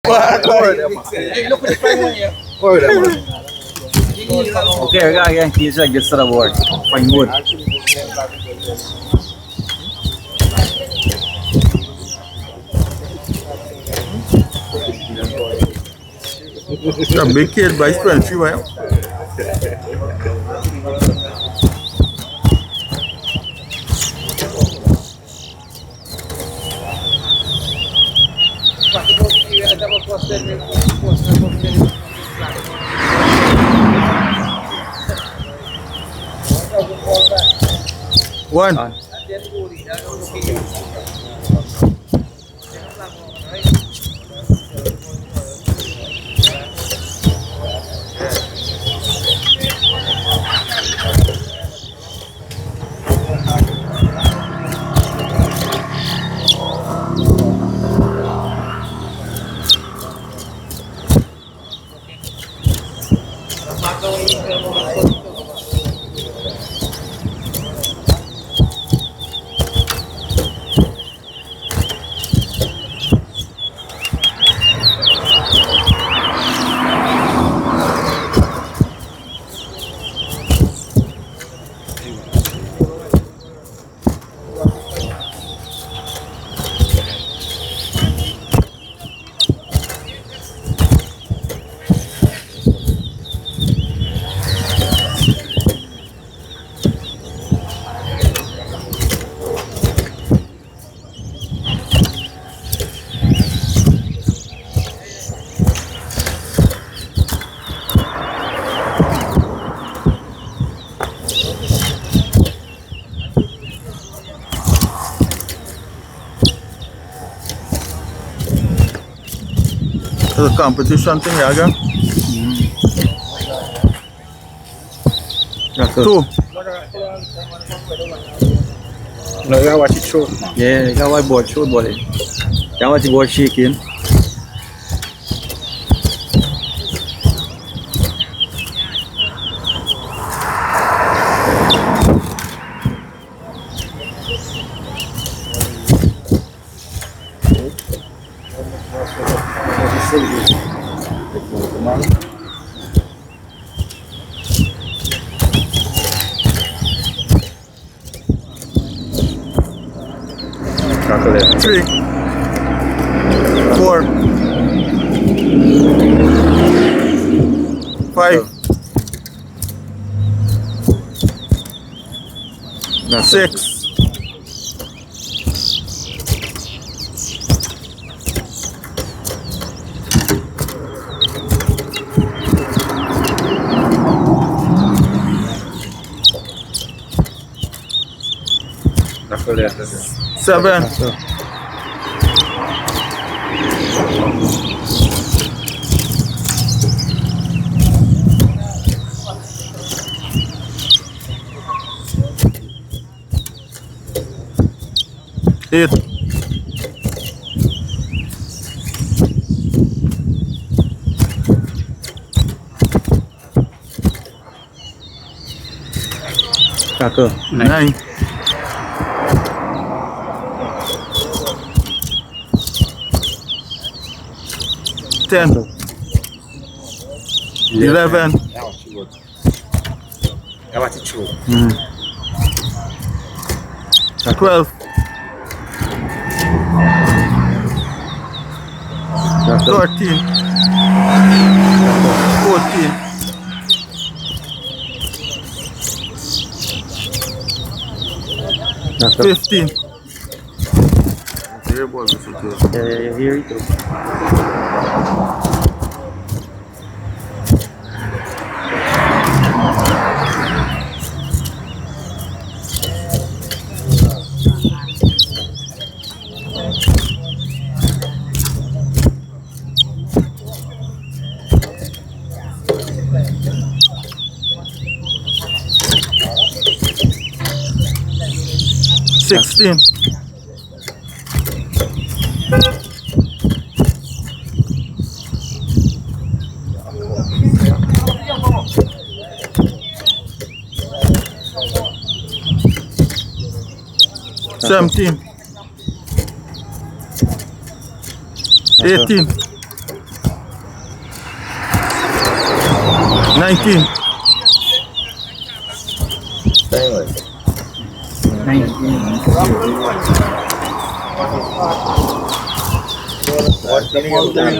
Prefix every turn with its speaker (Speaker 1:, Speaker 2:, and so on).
Speaker 1: Okay, again, Kisa gets to the board. Fine wood.
Speaker 2: A big kid buys 20, right? One. The competition thing, yeah, girl? Two.
Speaker 1: No, you gotta watch it show. Yeah, you gotta watch board show, buddy. You gotta watch the board shaking.
Speaker 2: Three. Four. Five. Six. Seven. 8.
Speaker 1: Kakak.
Speaker 2: 9. 10. 11.
Speaker 1: I watch it show.
Speaker 2: 12. 13. 14. 15.
Speaker 1: Yeah, here it is.
Speaker 2: 16. 17. 18. 19.
Speaker 1: 19.